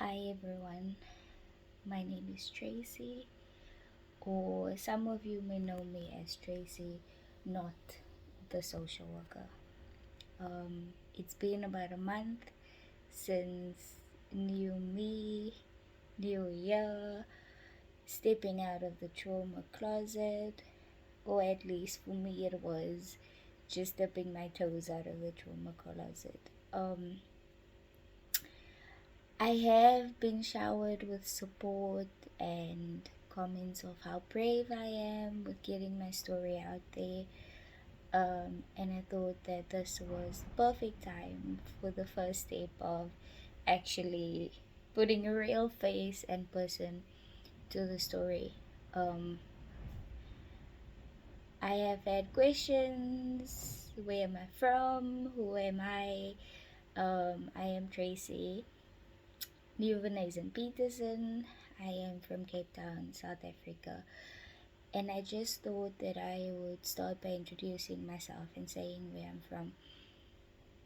Hi everyone, my name is Tracy, or some of you may know me as Tracy, not the social worker. It's been about a month since new me, new year, stepping out of the trauma closet, or at least for me it was just dipping my toes out of the trauma closet. I have been showered with support and comments of how brave I am with getting my story out there. And I thought that this was the perfect time for the first step of actually putting a real face and person to the story. Um, I have had questions. Where am I from? Who am I? I am Tracy. Nieuwenheyzen-Petersen. I am from Cape Town, South Africa. And I just thought that I would start by introducing myself and saying where I'm from.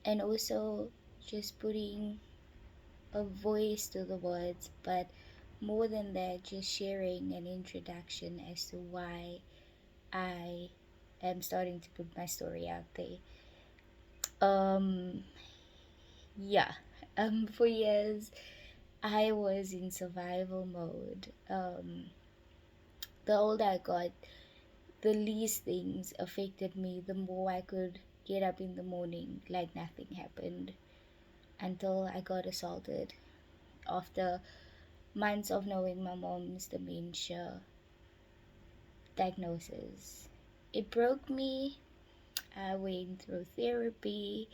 And also just putting a voice to the words, but more than that, just sharing an introduction as to why I am starting to put my story out there. Um, yeah. For years, I was in survival mode. The older I got, the least things affected me, the more I could get up in the morning like nothing happened until I got assaulted after months of knowing my mom's dementia diagnosis. It broke me. I went through therapy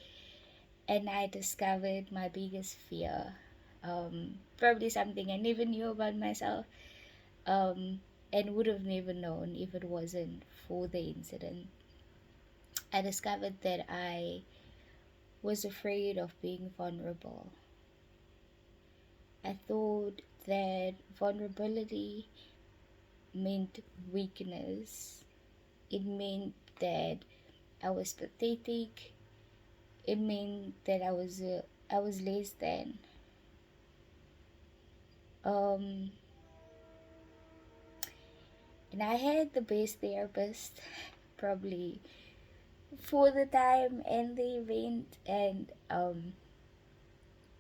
and I discovered my biggest fear. Probably something I never knew about myself, and would have never known if it wasn't for the incident. I discovered that I was afraid of being vulnerable. I thought that vulnerability meant weakness. It meant that I was pathetic. It meant that I was less than. Um, and I had the best therapist, probably for the time and the event, and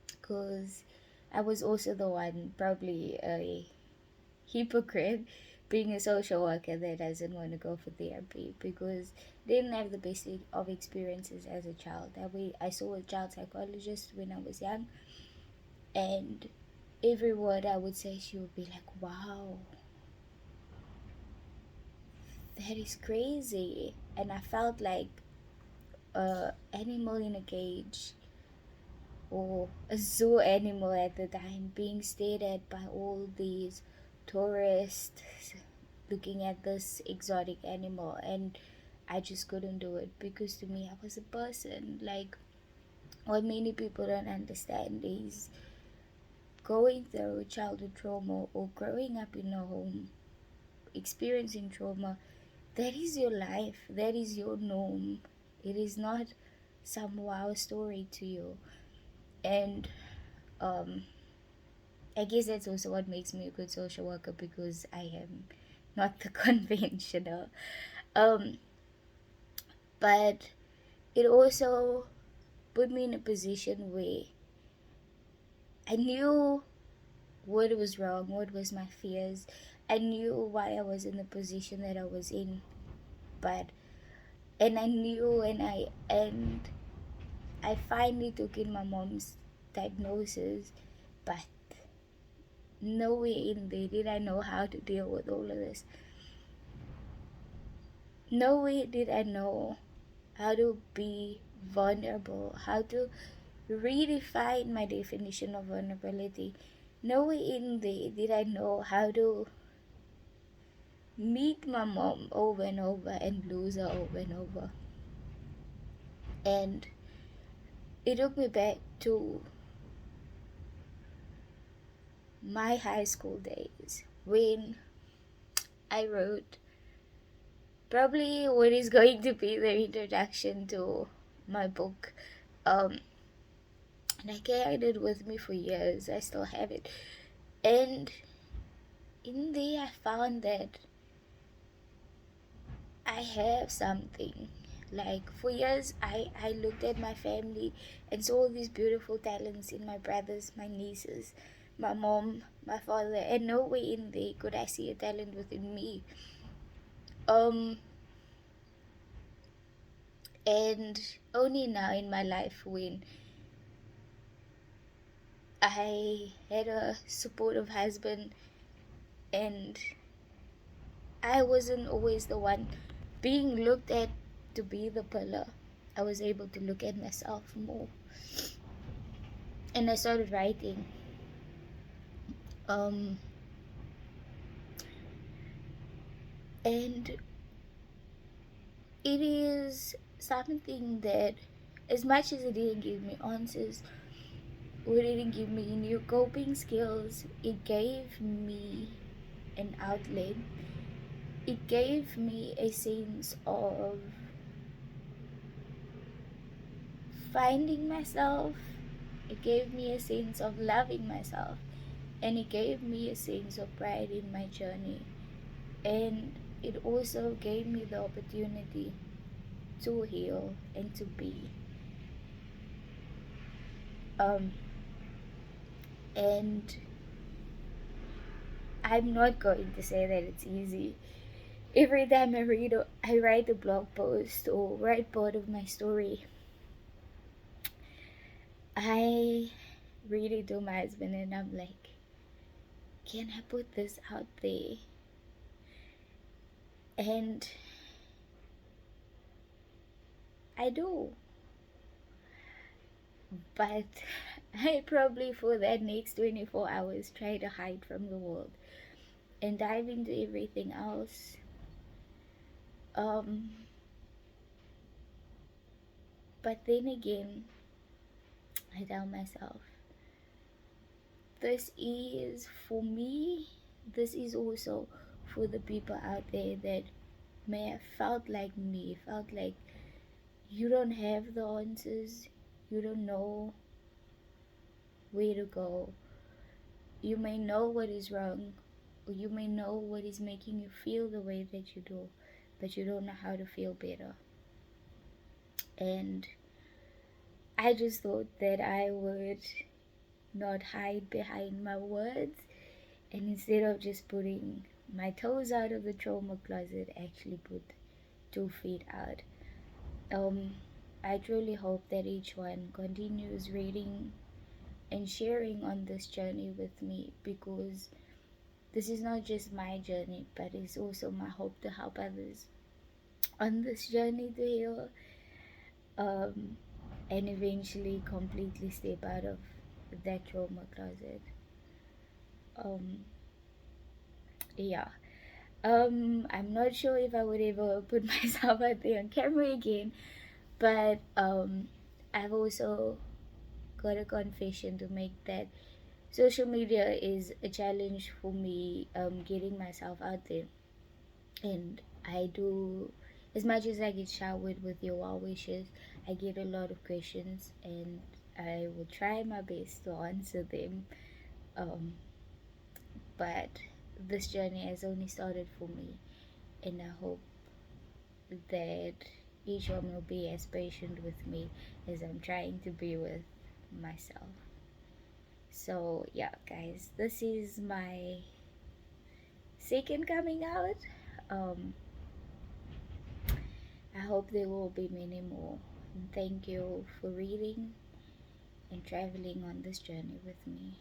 because I was also the one, probably a hypocrite, being a social worker that doesn't want to go for therapy because they didn't have the best of experiences as a child. I saw a child psychologist when I was young, and every word I would say, she would be like, "Wow, that is crazy," and I felt like a animal in a cage or a zoo animal at the time, being stared at by all these tourists looking at this exotic animal, and I just couldn't do it because to me I was a person. Like, what many people don't understand is going through childhood trauma or growing up in a home experiencing trauma, that is your life, that is your norm. It is not some wow story to you. And I guess that's also what makes me a good social worker, because I am not the conventional. Um, but it also put me in a position where I knew what was wrong, what was my fears. I knew why I was in the position that I was in. But and I knew and I finally took in my mom's diagnosis, but nowhere in there did I know how to deal with all of this. Nowhere did I know how to be vulnerable, how to redefine my definition of vulnerability. Nowhere in there did I know how to meet my mom over and over and lose her over and over. And it took me back to my high school days when I wrote probably what is going to be the introduction to my book. Um, And I carried it with me for years. I still have it. And in there, I found that I have something. Like for years, I looked at my family and saw all these beautiful talents in my brothers, my nieces, my mom, my father, and nowhere in there could I see a talent within me. Um, and only now in my life when I had a supportive husband and I wasn't always the one being looked at to be the pillar. I was able to look at myself more. And I started writing. Um, and it is something that, as much as it didn't give me answers, or it didn't give me new coping skills, it gave me an outlet. It gave me a sense of finding myself. It gave me a sense of loving myself. And it gave me a sense of pride in my journey. And it also gave me the opportunity to heal and to be. Um, and I'm not going to say that it's easy. Every time I write a blog post or write part of my story, I read it to my husband and I'm like, can I put this out there? And I do. But I probably for that next 24 hours try to hide from the world and dive into everything else. Um, but then again, I tell myself, this is for me, this is also for the people out there that may have felt like me, felt like you don't have the answers, you don't know where to go. You may know what is wrong, or you may know what is making you feel the way that you do, but you don't know how to feel better. And I just thought that I would not hide behind my words, and instead of just putting my toes out of the trauma closet, actually put 2 feet out. I truly hope that each one continues reading and sharing on this journey with me, because this is not just my journey, but it's also my hope to help others on this journey to heal, and eventually completely step out of that trauma closet. Um, yeah. I'm not sure if I would ever put myself out there on camera again, but I've also got a confession to make that social media is a challenge for me, getting myself out there. And I do, as much as I get showered with your well wishes, I get a lot of questions and I will try my best to answer them. Um, but this journey has only started for me, and I hope that each one will be as patient with me as I'm trying to be with myself. So, yeah, guys, this is my second coming out. Um, I hope there will be many more. And thank you for reading and traveling on this journey with me.